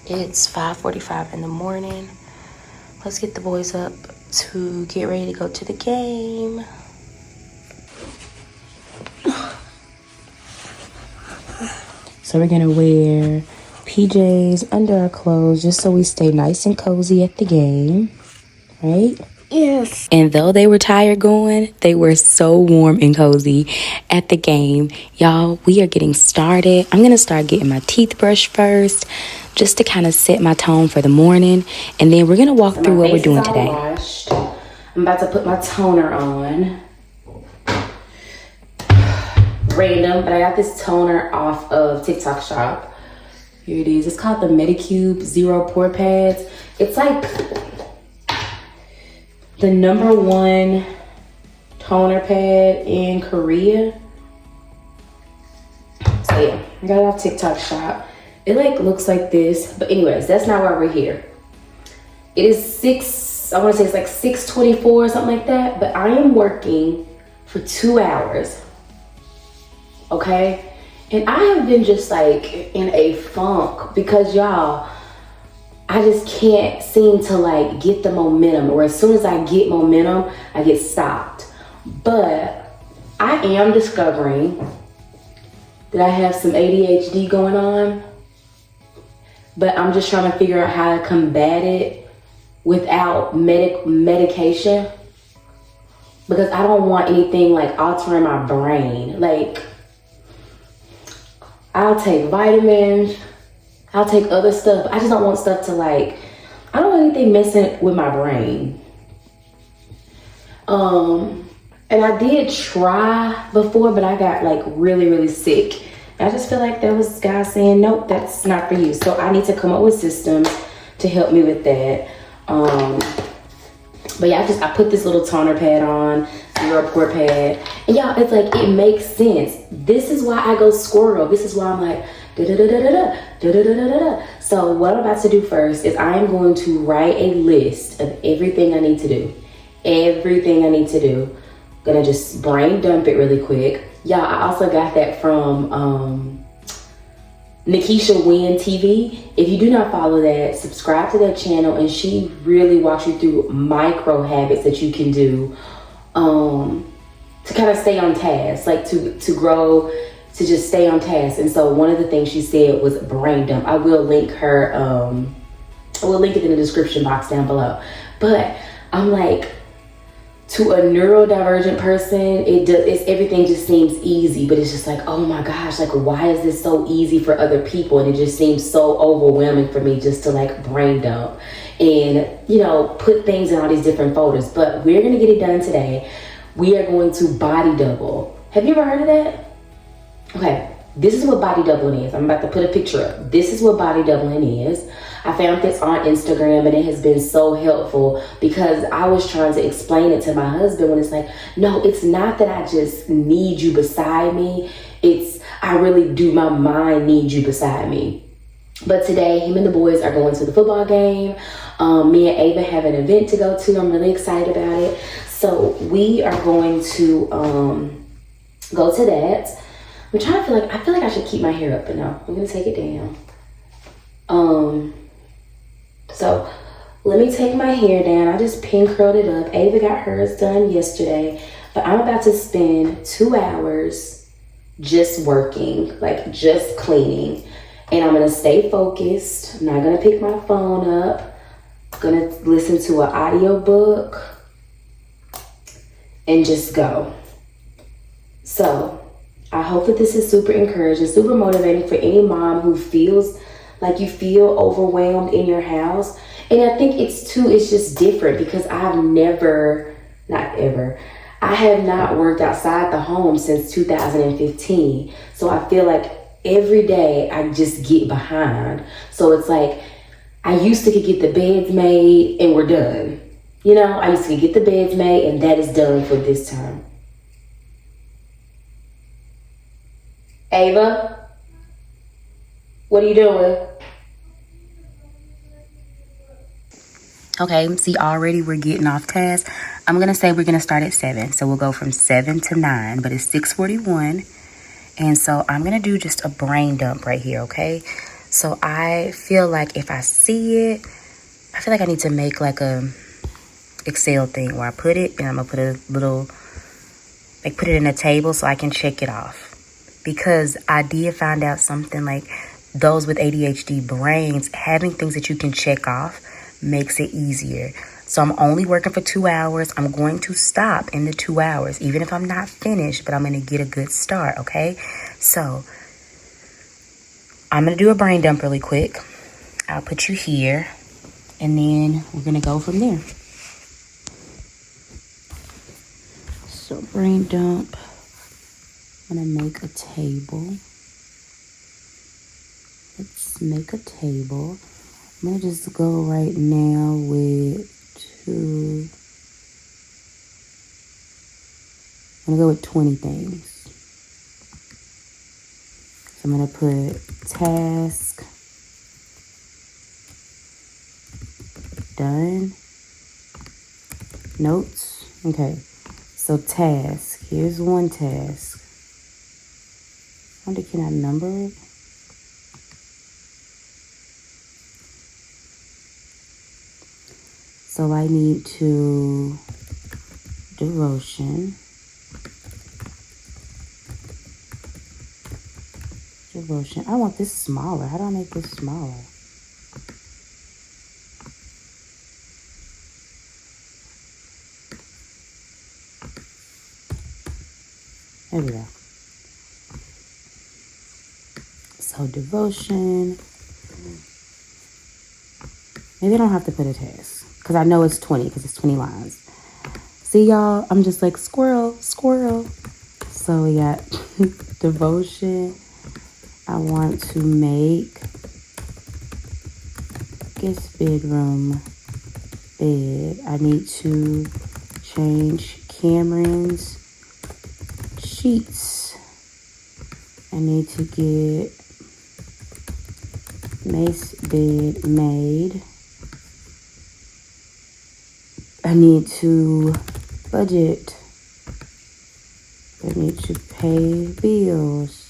It's 5:45 in the morning. Let's get the boys up to get ready to go to the game. So we're gonna wear PJs under our clothes just so we stay nice and cozy at the game, right? Yes. And though they were tired going, they were so warm and cozy at the game. Y'all, we are getting started. I'm gonna start getting my teeth brushed first, just to kind of set my tone for the morning, and then we're gonna walk through what we're doing today. Washed. I'm about to put my toner on. Random, but I got this toner off of TikTok shop. Here it is. It's called the Medicube Zero Pore Pads. It's like the #1 toner pad in Korea. So yeah, I got it off TikTok shop. It like looks like this, but anyways, that's not why we're here. It is I want to say it's like 6:24 or something like that, but I am working for 2 hours. Okay, and I have been just like in a funk because y'all, I just can't seem to like get the momentum, or as soon as I get momentum, I get stopped. But I am discovering that I have some ADHD going on, but I'm just trying to figure out how to combat it without medication, because I don't want anything like altering my brain. Like, I'll take vitamins, I'll take other stuff. I just don't want stuff to like, I don't want anything messing with my brain. And I did try before, but I got like really, really sick. I just feel like there was guys saying, nope, that's not for you. So I need to come up with systems to help me with that. But yeah, I put this little toner pad on, Zero Pore Pad. And y'all, it's like, it makes sense. This is why I go squirrel. This is why I'm like, da-da-da-da-da-da, da-da-da-da-da-da. So what I'm about to do first is I am going to write a list of everything I need to do. Everything I need to do. Gonna just brain dump it really quick. Y'all, I also got that from Nikisha Wynn TV. If you do not follow that, subscribe to that channel, and she really walks you through micro habits that you can do to kind of stay on task, like to grow, to just stay on task. And so one of the things she said was brain dump. I will link her, I will link it in the description box down below. But I'm like, to a neurodivergent person, it's everything just seems easy, but it's just like, oh my gosh, like, why is this so easy for other people? And it just seems so overwhelming for me just to like brain dump and, you know, put things in all these different folders. But we're gonna get it done today. We are going to body double. Have you ever heard of that? Okay, this is what body doubling is. I'm about to put a picture up. This is what body doubling is. I found this on Instagram, and it has been so helpful because I was trying to explain it to my husband when it's like, no, it's not that I just need you beside me. It's, I really do, my mind need you beside me. But today, him and the boys are going to the football game. Me and Ava have an event to go to. I'm really excited about it. So we are going to go to that. I'm trying to I feel like I should keep my hair up, but no, I'm gonna take it down. So let me take my hair down. I just pin curled it up. Ava got hers done yesterday, but I'm about to spend 2 hours just working, like just cleaning. And I'm gonna stay focused. I'm not gonna pick my phone up. I'm gonna listen to an audio book and just go. So I hope that this is super encouraging, super motivating for any mom who feels like you feel overwhelmed in your house. And I think it's just different because I have not worked outside the home since 2015. So I feel like every day I just get behind. So it's like, I used to get the beds made and we're done. You know, I used to get the beds made and that is done for this time. Ava, what are you doing? Okay, see, already we're getting off task. I'm gonna say we're gonna start at 7. So we'll go from 7 to 9, but it's 6:41. And so I'm gonna do just a brain dump right here, okay? So I feel like if I see it, I feel like I need to make like a Excel thing where I put it and I'm gonna put a little, like put it in a table so I can check it off. Because I did find out something, like those with ADHD brains, having things that you can check off makes it easier. So I'm only working for 2 hours. I'm going to stop in the 2 hours, even if I'm not finished, but I'm going to get a good start, okay? So I'm going to do a brain dump really quick. I'll put you here, and then we're going to go from there. So brain dump. I'm going to make a table. Let's make a table. I'm going to just go right now with two. I'm going to go with 20 things. So I'm going to put task, done, notes. Okay, so task. Here's one task. I wonder, can I number it? So I need to devotion. I want this smaller. How do I make this smaller? There we go. So devotion. Maybe I don't have to put a task because I know it's 20 because it's 20 lines. See, y'all, I'm just like squirrel. So we got devotion. I want to make guest bedroom bed. I need to change Cameron's sheets. I need to get Mace bed made. I need to budget. I need to pay bills.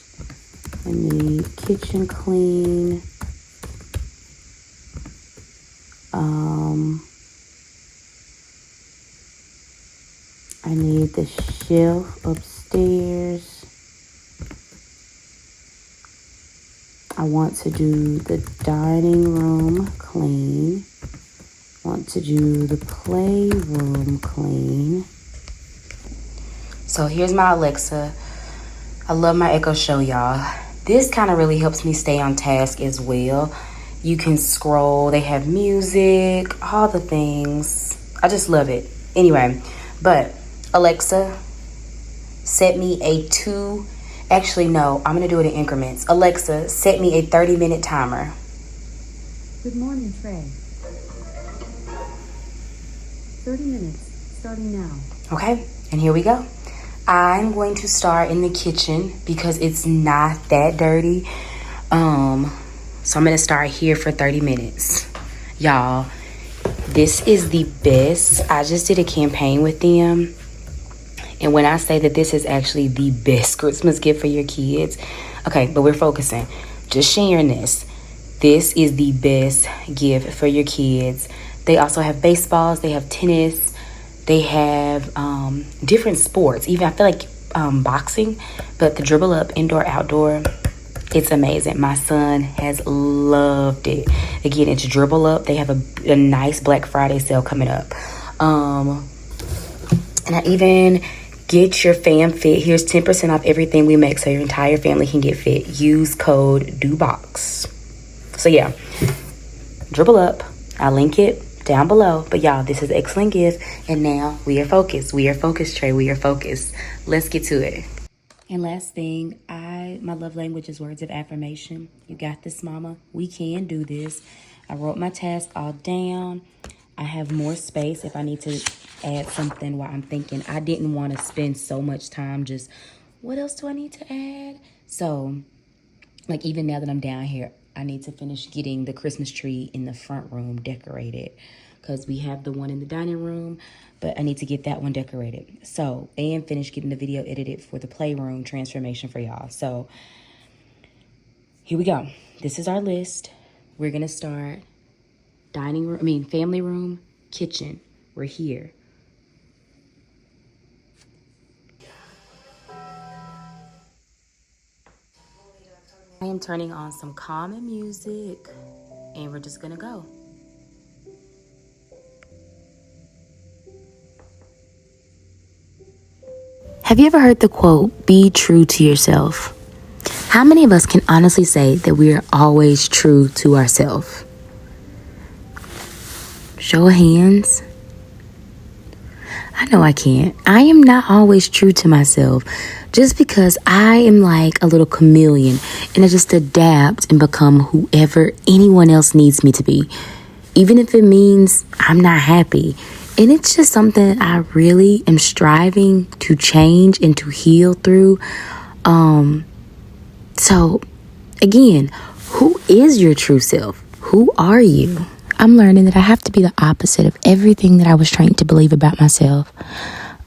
I need kitchen clean. I need the shelf upstairs. I want to do the dining room clean. I want to do the playroom clean. So here's my Alexa. I love my Echo Show, y'all. This kind of really helps me stay on task as well. You can scroll. They have music, all the things. I just love it. Anyway, but Alexa, set me a actually, no, I'm going to do it in increments. Alexa, set me a 30-minute timer. Good morning, Trey. 30 minutes, starting now. Okay, and here we go. I'm going to start in the kitchen because it's not that dirty. So I'm going to start here for 30 minutes. Y'all, this is the best. I just did a campaign with them. And when I say that this is actually the best Christmas gift for your kids, okay, but we're focusing. Just sharing this. This is the best gift for your kids. They also have baseballs. They have tennis. They have different sports. Even I feel like boxing, but the Dribble Up indoor outdoor, it's amazing. My son has loved it. Again, it's Dribble Up. They have a nice Black Friday sale coming up. And I even get your fam fit. Here's 10% off everything we make so your entire family can get fit. Use code DOBOX. So yeah, Dribble Up. I'll link it down below. But y'all, this is an excellent gift. And now we are focused. We are focused, Trey. We are focused. Let's get to it. And last thing, my love language is words of affirmation. You got this, mama. We can do this. I wrote my task all down. I have more space if I need to add something while I'm thinking. I didn't want to spend so much time just, what else do I need to add? So, like, even now that I'm down here, I need to finish getting the Christmas tree in the front room decorated because we have the one in the dining room, but I need to get that one decorated. So, and finish getting the video edited for the playroom transformation for y'all. So, Here we go. This is our list. We're gonna start family room, kitchen. We're here. I am turning on some calming music and we're just gonna go. Have you ever heard the quote, be true to yourself? How many of us can honestly say that we are always true to ourselves? Show of hands. I know I can't. I am not always true to myself just because I am like a little chameleon and I just adapt and become whoever anyone else needs me to be, even if it means I'm not happy. And it's just something I really am striving to change and to heal through. So again, who is your true self? Who are you? I'm learning that I have to be the opposite of everything that I was trained to believe about myself.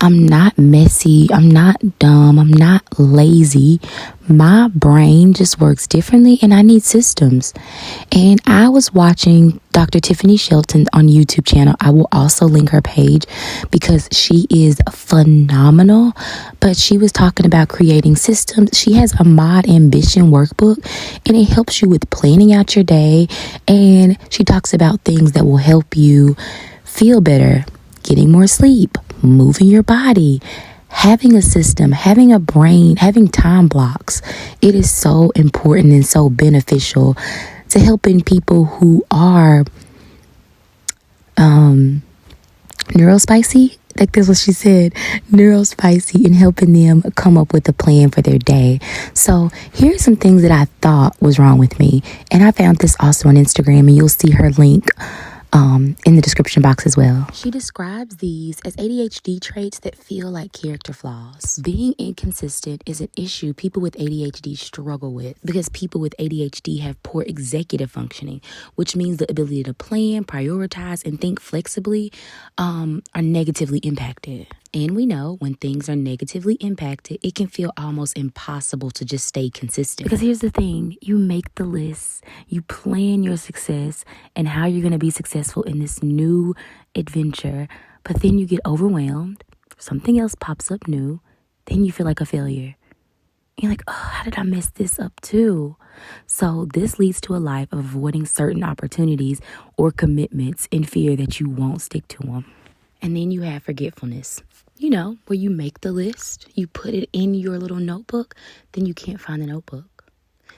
I'm not messy. I'm not dumb. I'm not lazy. My brain just works differently and I need systems. And I was watching Dr. Tiffany Shelton on YouTube channel. I will also link her page because she is phenomenal. But she was talking about creating systems. She has a Mod Ambition workbook and it helps you with planning out your day. And she talks about things that will help you feel better, getting more sleep, moving your body, having a system, having a brain, having time blocks. It is so important and so beneficial to helping people who are neurospicy. Like that's what she said, neurospicy, and helping them come up with a plan for their day. So here's some things that I thought was wrong with me. And I found this also on Instagram, and you'll see her link in the description box as well. She describes these as ADHD traits that feel like character flaws. Being inconsistent is an issue people with ADHD struggle with because people with ADHD have poor executive functioning, which means the ability to plan, prioritize, and think flexibly are negatively impacted. And we know when things are negatively impacted, it can feel almost impossible to just stay consistent. Because here's the thing, you make the list, you plan your success and how you're going to be successful in this new adventure, but then you get overwhelmed, something else pops up new, then you feel like a failure. You're like, oh, how did I mess this up too? So this leads to a life of avoiding certain opportunities or commitments in fear that you won't stick to them. And then you have forgetfulness, you know, where you make the list, you put it in your little notebook, then you can't find the notebook.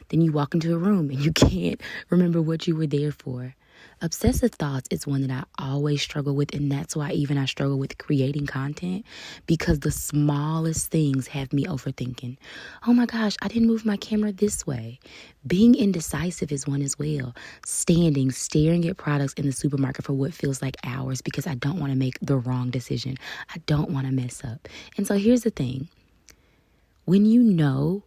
Then you walk into a room and you can't remember what you were there for. Obsessive thoughts is one that I always struggle with, and that's why even I struggle with creating content, because the smallest things have me overthinking. Oh my gosh, I didn't move my camera this way. Being indecisive is one as well. Staring at products in the supermarket for what feels like hours because I don't want to make the wrong decision. I don't want to mess up. And so here's the thing. When you know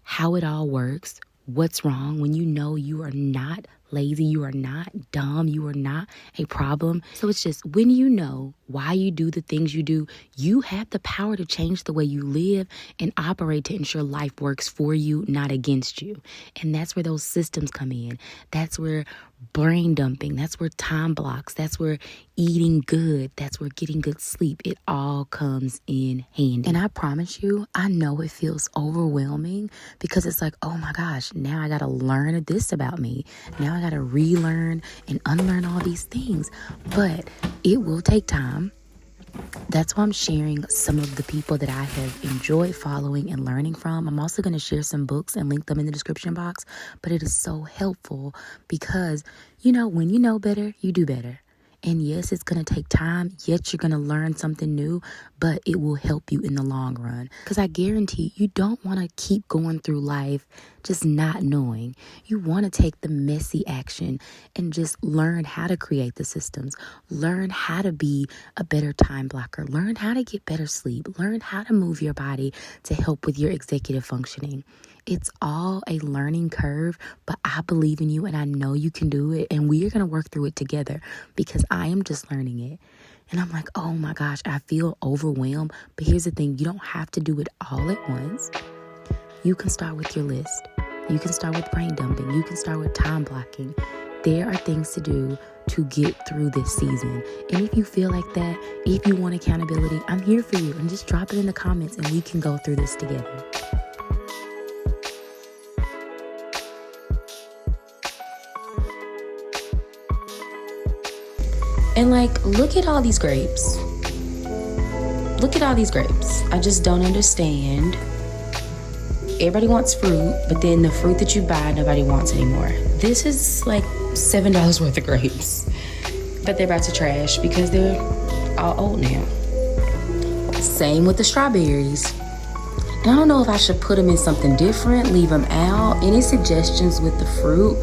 how it all works, what's wrong, when you know you are not lazy, you are not dumb, you are not a problem. So it's just when you know why you do the things you do, you have the power to change the way you live and operate to ensure life works for you, not against you. And that's where those systems come in. That's where brain dumping, that's where time blocks, that's where eating good, that's where getting good sleep, it all comes in handy. And I promise you, I know it feels overwhelming because it's like, oh my gosh, now I gotta learn this about me. Now I gotta relearn and unlearn all these things. But it will take time. That's why I'm sharing some of the people that I have enjoyed following and learning from. I'm also going to share some books and link them in the description box. But it is so helpful because, you know, when you know better, you do better. And yes, it's going to take time. Yes, you're going to learn something new, but it will help you in the long run. Because I guarantee you don't want to keep going through life just not knowing. You want to take the messy action and just learn how to create the systems. Learn how to be a better time blocker. Learn how to get better sleep. Learn how to move your body to help with your executive functioning. It's all a learning curve, but I believe in you and I know you can do it. And we are going to work through it together because I am just learning it. And I'm like, oh my gosh, I feel overwhelmed. But here's the thing, you don't have to do it all at once. You can start with your list. You can start with brain dumping. You can start with time blocking. There are things to do to get through this season. And if you feel like that, if you want accountability, I'm here for you. And just drop it in the comments and we can go through this together. And like, look at all these grapes. Look at all these grapes. I just don't understand. Everybody wants fruit, but then the fruit that you buy, nobody wants anymore. This is like $7 worth of grapes, but they're about to trash because they're all old now. Same with the strawberries. And I don't know if I should put them in something different, leave them out. Any suggestions with the fruit,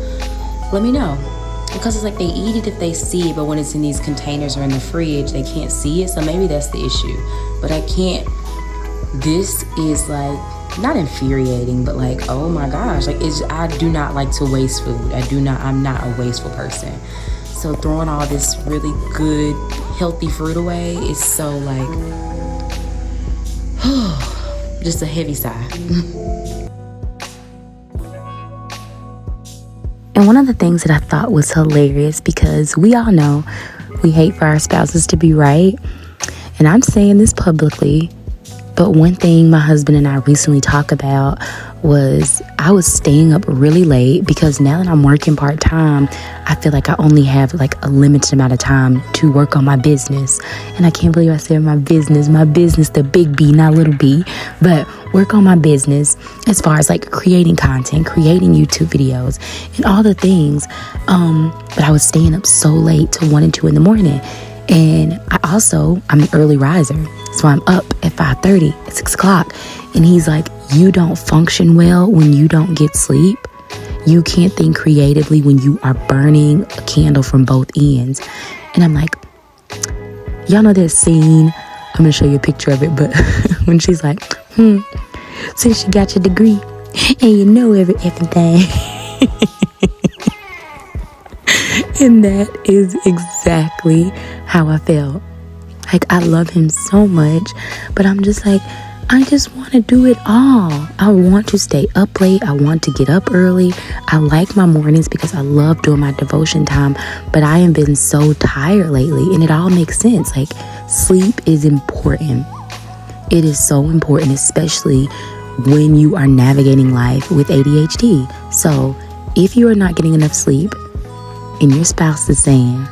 let me know. Because it's like they eat it if they see it, but when it's in these containers or in the fridge, they can't see it. So maybe that's the issue. But I can't. This is like, not infuriating, but like, oh my gosh. Like, I do not like to waste food. I'm not a wasteful person. So throwing all this really good, healthy fruit away is so like, just a heavy sigh. And one of the things that I thought was hilarious, because we all know we hate for our spouses to be right. And I'm saying this publicly, but one thing my husband and I recently talked about was I was staying up really late because now that I'm working part-time, I feel like I only have like a limited amount of time to work on my business. And I can't believe I said my business, the big B, not little b, but work on my business as far as like creating content, creating YouTube videos and all the things. But I was staying up so late till 1 and 2 in the morning. And I'm an early riser. So I'm up at 5:30, at 6 o'clock. And he's like, you don't function well when you don't get sleep. You can't think creatively when you are burning a candle from both ends. And I'm like, y'all know that scene? I'm going to show you a picture of it. But when she's like, since you got your degree and you know everything. And that is exactly how I felt. Like, I love him so much, but I'm just like, I just want to do it all. I want to stay up late. I want to get up early. I like my mornings because I love doing my devotion time, but I have been so tired lately, and it all makes sense. Like, sleep is important. It is so important, especially when you are navigating life with ADHD. So if you are not getting enough sleep and your spouse is saying,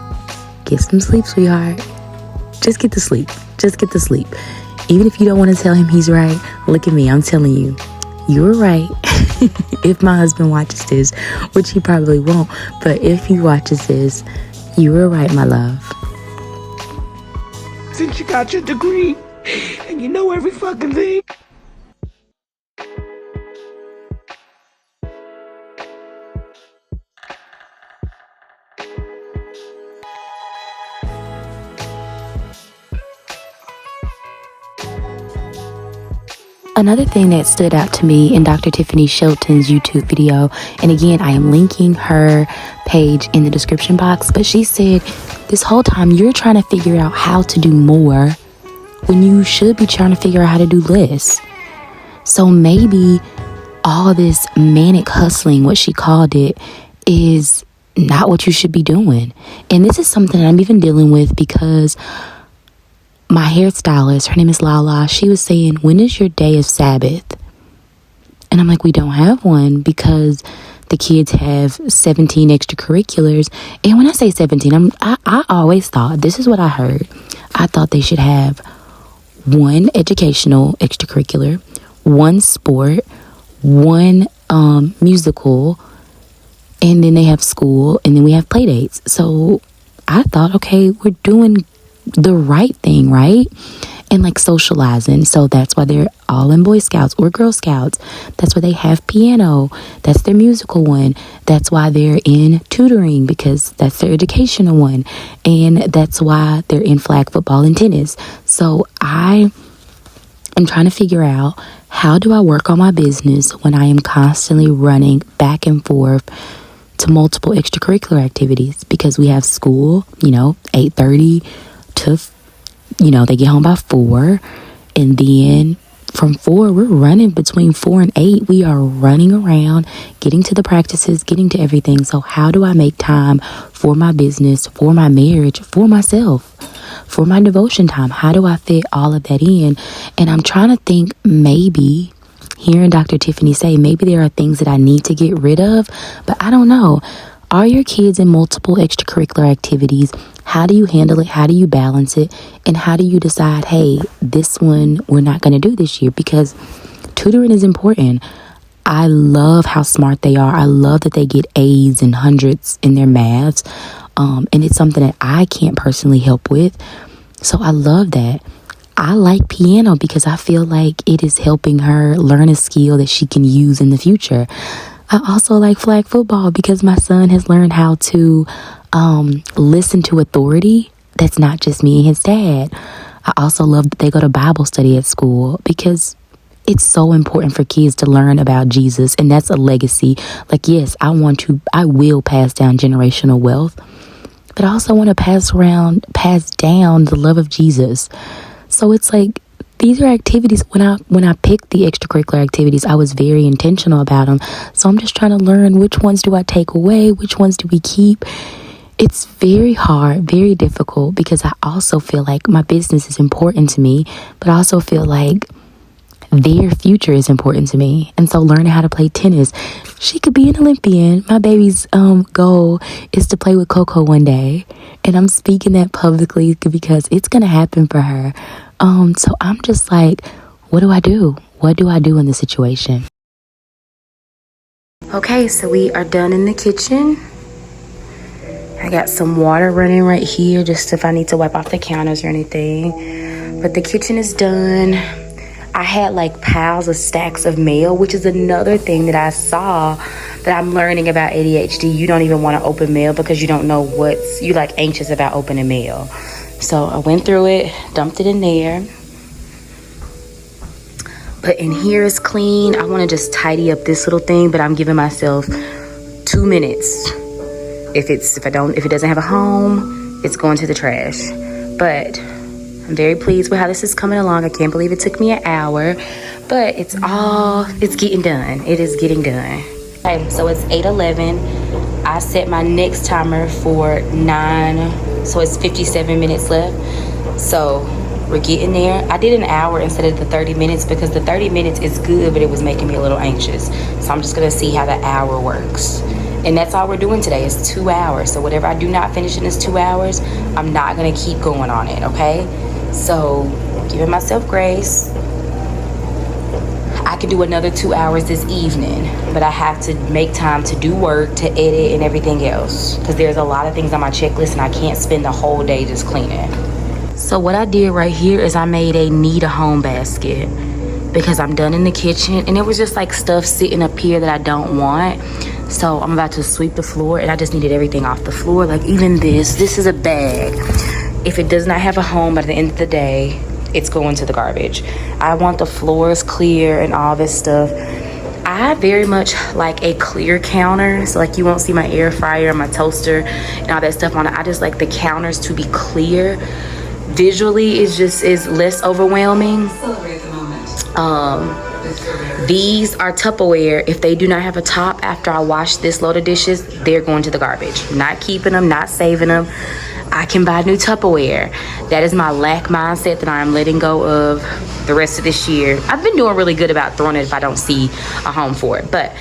get some sleep, sweetheart, just get to sleep. Just get to sleep. Even if you don't want to tell him he's right, look at me. I'm telling you, you were right. If my husband watches this, which he probably won't, but if he watches this, you were right, my love. Since you got your degree and you know every fucking thing. Another thing that stood out to me in Dr. Tiffany Shelton's YouTube video, and again, I am linking her page in the description box, but she said this whole time you're trying to figure out how to do more when you should be trying to figure out how to do less. So maybe all this manic hustling, what she called it, is not what you should be doing. And this is something that I'm even dealing with because my hairstylist, her name is Lala, she was saying, when is your day of Sabbath? And I'm like, we don't have one because the kids have 17 extracurriculars. And when I say 17, I always thought, this is what I heard. I thought they should have one educational extracurricular, one sport, one musical, and then they have school, and then we have play dates. So I thought, okay, we're doing the right thing, right? And like socializing. So that's why they're all in Boy Scouts or Girl Scouts. That's why they have piano. That's their musical one. That's why they're in tutoring, because that's their educational one. And that's why they're in flag football and tennis. So I am trying to figure out, how do I work on my business when I am constantly running back and forth to multiple extracurricular activities? Because we have school, 8:30 to, they get home by 4, and then from 4, we're running between 4 and 8. We are running around, getting to the practices, getting to everything. So how do I make time for my business, for my marriage, for myself, for my devotion time? How do I fit all of that in? And I'm trying to think, maybe hearing Dr. Tiffany say, maybe there are things that I need to get rid of, but I don't know. Are your kids in multiple extracurricular activities? How do you handle it? How do you balance it? And how do you decide, hey, this one we're not going to do this year? Because tutoring is important. I love how smart they are. I love that they get A's and hundreds in their maths. And it's something that I can't personally help with. So I love that. I like piano because I feel like it is helping her learn a skill that she can use in the future. I also like flag football because my son has learned how to listen to authority. That's not just me and his dad. I also love that they go to Bible study at school because it's so important for kids to learn about Jesus, and that's a legacy. Like, yes, I will pass down generational wealth, but I also want to pass down the love of Jesus. So it's like, these are activities. When I picked the extracurricular activities, I was very intentional about them. So I'm just trying to learn, which ones do I take away? Which ones do we keep? It's very hard, very difficult, because I also feel like my business is important to me, but I also feel like their future is important to me. And so learning how to play tennis, she could be an Olympian. My baby's goal is to play with Coco one day. And I'm speaking that publicly because it's going to happen for her. So I'm just like, what do I do? What do I do in this situation? Okay, so we are done in the kitchen. I got some water running right here just if I need to wipe off the counters or anything. But the kitchen is done. I had like piles of stacks of mail, which is another thing that I saw that I'm learning about ADHD. You don't even want to open mail because you don't know you're like anxious about opening mail. So I went through it, dumped it in there. But in here is clean. I want to just tidy up this little thing, but I'm giving myself 2 minutes. If it doesn't have a home, it's going to the trash. But I'm very pleased with how this is coming along. I can't believe it took me an hour, but it's getting done. It is getting done. Okay, so it's 8:11. I set my next timer for 9, so it's 57 minutes left. So we're getting there. I did an hour instead of the 30 minutes because the 30 minutes is good, but it was making me a little anxious. So I'm just gonna see how the hour works. And that's all we're doing today is 2 hours. So whatever I do not finish in this 2 hours, I'm not gonna keep going on it, okay? So giving myself grace. I could do another 2 hours this evening, but I have to make time to do work, to edit, and everything else. Because there's a lot of things on my checklist and I can't spend the whole day just cleaning. So what I did right here is I made a need a home basket because I'm done in the kitchen. And it was just like stuff sitting up here that I don't want. So I'm about to sweep the floor and I just needed everything off the floor. Like even this is a bag. If it does not have a home by the end of the day, it's going to the garbage. I want the floors clear and all this stuff. I very much like a clear counter. So like you won't see my air fryer, my toaster, and all that stuff on it. I just like the counters to be clear. Visually, it just is less overwhelming. These are Tupperware. If they do not have a top after I wash this load of dishes, they're going to the garbage. Not keeping them, not saving them. I can buy new Tupperware. That is my lack mindset that I'm letting go of the rest of this year. I've been doing really good about throwing it if I don't see a home for it, but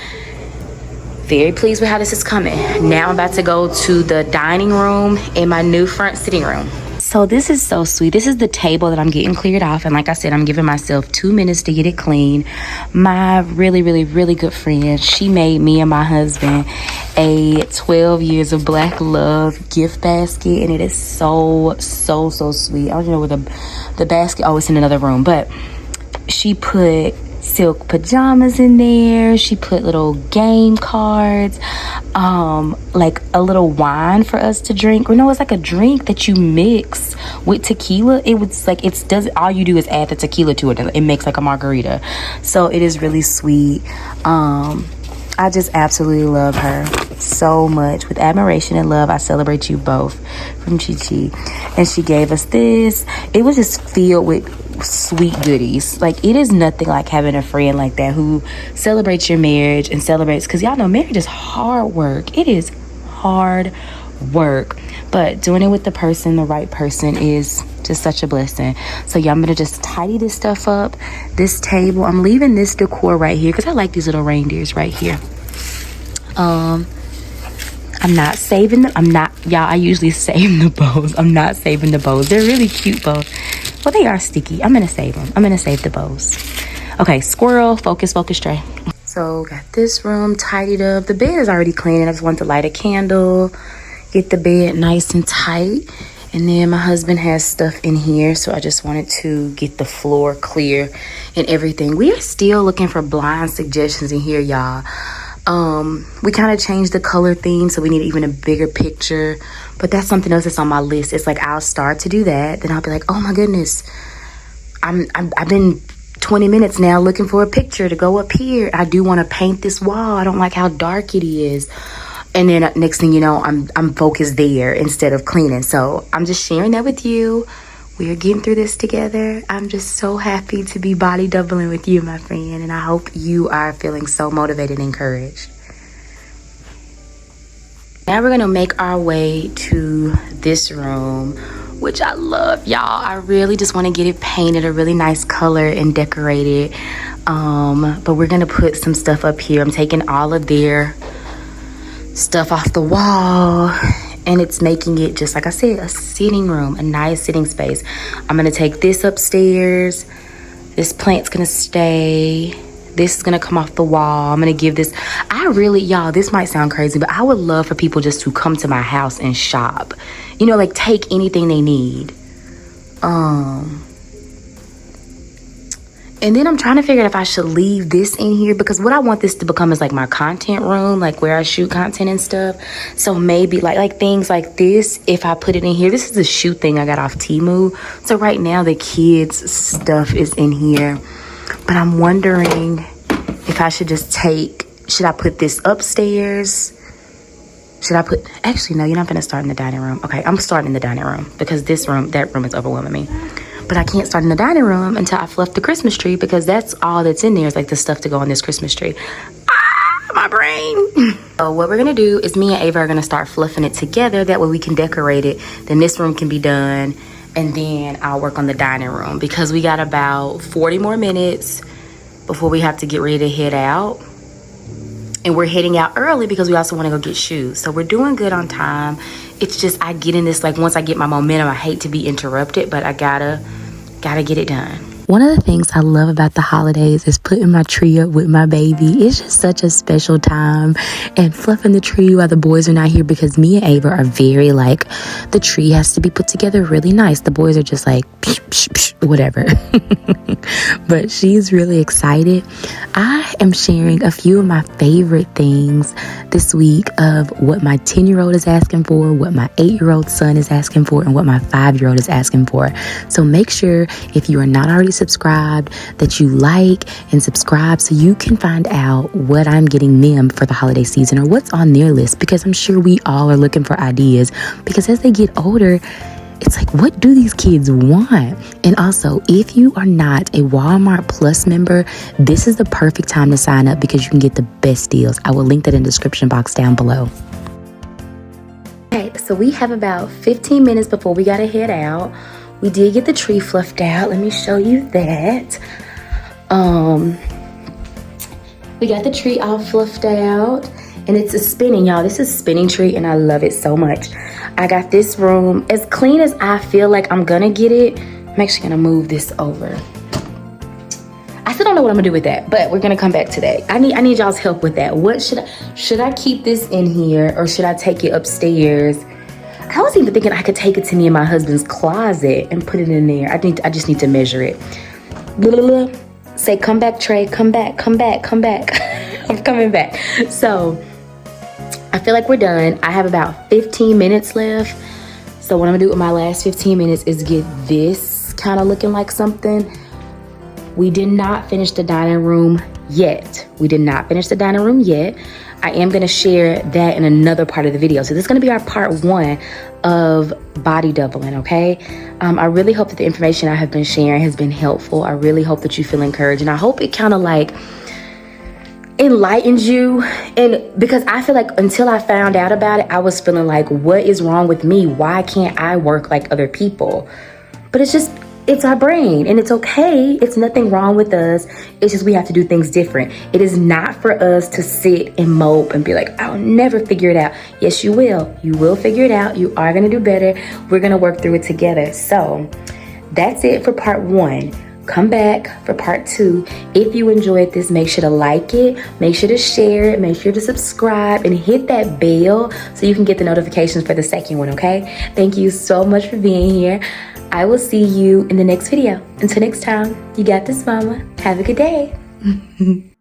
very pleased with how this is coming. Now I'm about to go to the dining room in my new front sitting room. So this is so sweet. This is the table that I'm getting cleared off. And like I said, I'm giving myself 2 minutes to get it clean. My really, really, really good friend, she made me and my husband a 12 years of black love gift basket. And it is so, so, so sweet. I don't know where the basket, oh, it's in another room. But she put silk pajamas in there. She put little game cards, like a little wine for us to drink. Or no, it's like a drink that you mix with tequila. It was like all you do is add the tequila to it and it makes like a margarita. So it is really sweet. I just absolutely love her so much. With admiration and love, I celebrate you both, from Chi Chi. And she gave us this. It was just filled with sweet goodies. Like, it is nothing like having a friend like that who celebrates your marriage and celebrates, because y'all know marriage is hard work. It is hard work, but doing it with the right person is just such a blessing. So yeah, I'm gonna just tidy this stuff up. This table, I'm leaving this decor right here because I like these little reindeers right here. I'm not saving them. Y'all, I usually save the bows. I'm not saving the bows. They're really cute bows. Well, they are sticky. I'm gonna save them. I'm gonna save the bows. Okay, squirrel, focus, Trey. So got this room tidied up. The bed is already clean. I just want to light a candle, get the bed nice and tight. And then my husband has stuff in here, so I just wanted to get the floor clear and everything. We are still looking for blind suggestions in here, y'all. We kind of changed the color theme, so we need even a bigger picture. But that's something else that's on my list. It's like I'll start to do that, then I'll be like, oh my goodness, I've been 20 minutes now looking for a picture to go up here. I do want to paint this wall. I don't like how dark it is. And then next thing you know, I'm focused there instead of cleaning. So I'm just sharing that with you. We are getting through this together. I'm just so happy to be body doubling with you, my friend. And I hope you are feeling so motivated and encouraged. Now we're gonna make our way to this room, which I love, y'all. I really just want to get it painted a really nice color and decorated. But we're gonna put some stuff up here. I'm taking all of their stuff off the wall, and it's making it, just like I said, a sitting room, a nice sitting space. I'm gonna take this upstairs. This plant's gonna stay. This is gonna come off the wall. I'm gonna give this, y'all, this might sound crazy, but I would love for people just to come to my house and shop, you know, like take anything they need. And then I'm trying to figure out if I should leave this in here, because what I want this to become is like my content room, like where I shoot content and stuff. So maybe like things like this, if I put it in here. This is a shoe thing I got off Temu. So right now the kids stuff is in here. But I'm wondering if I should just should I put this upstairs? Actually, no, you're not gonna start in the dining room. Okay, I'm starting in the dining room because that room is overwhelming me. But I can't start in the dining room until I fluff the Christmas tree, because that's all that's in there is like the stuff to go on this Christmas tree. My brain. So what we're gonna do is me and Ava are gonna start fluffing it together. That way we can decorate it. Then this room can be done. And then I'll work on the dining room, because we got about 40 more minutes before we have to get ready to head out. And we're heading out early because we also want to go get shoes. So we're doing good on time. It's just I get in this, like, once I get my momentum, I hate to be interrupted, but I gotta get it done. One of the things I love about the holidays is putting my tree up with my baby. It's just such a special time. And fluffing the tree while the boys are not here, because me and Ava are very like, the tree has to be put together really nice. The boys are just like, psh, psh, psh, whatever. But she's really excited. I am sharing a few of my favorite things this week of what my 10-year-old is asking for, what my 8-year-old son is asking for, and what my 5-year-old is asking for. So make sure, if you are not already subscribed, that you like and subscribe so you can find out what I'm getting them for the holiday season or what's on their list, because I'm sure we all are looking for ideas, because as they get older, it's like, what do these kids want? And also, if you are not a Walmart Plus member, this is the perfect time to sign up, because you can get the best deals. I will link that in the description box down below. Okay, so we have about 15 minutes before we gotta head out. We did get the tree fluffed out. Let me show you that. We got the tree all fluffed out, and it's a spinning, y'all. This is a spinning tree, and I love it so much. I got this room as clean as I feel like I'm gonna get it. I'm actually gonna move this over. I still don't know what I'm gonna do with that, but we're gonna come back today. I need y'all's help with that. What should I keep this in here, or should I take it upstairs? I was even thinking I could take it to me in my husband's closet and put it in there. I just need to measure it. Blah, blah, blah. Say, come back, Trey. Come back, come back, come back. I'm coming back. So I feel like we're done. I have about 15 minutes left. So what I'm gonna do with my last 15 minutes is get this kind of looking like something. We did not finish the dining room yet. I am going to share that in another part of the video. So this is going to be our part 1 of body doubling, okay? I really hope that the information I have been sharing has been helpful. I really hope that you feel encouraged, and I hope it kind of like enlightens you. And because I feel like until I found out about it, I was feeling like, what is wrong with me? Why can't I work like other people? But it's our brain, and it's okay. It's nothing wrong with us. It's just we have to do things different. It is not for us to sit and mope and be like, I'll never figure it out. Yes, you will. You will figure it out. You are going to do better. We're going to work through it together. So that's it for part 1. Come back for part 2. If you enjoyed this, make sure to like it, make sure to share it, make sure to subscribe, and hit that bell so you can get the notifications for the second one, okay? Thank you so much for being here. I will see you in the next video. Until next time, you got this, mama. Have a good day.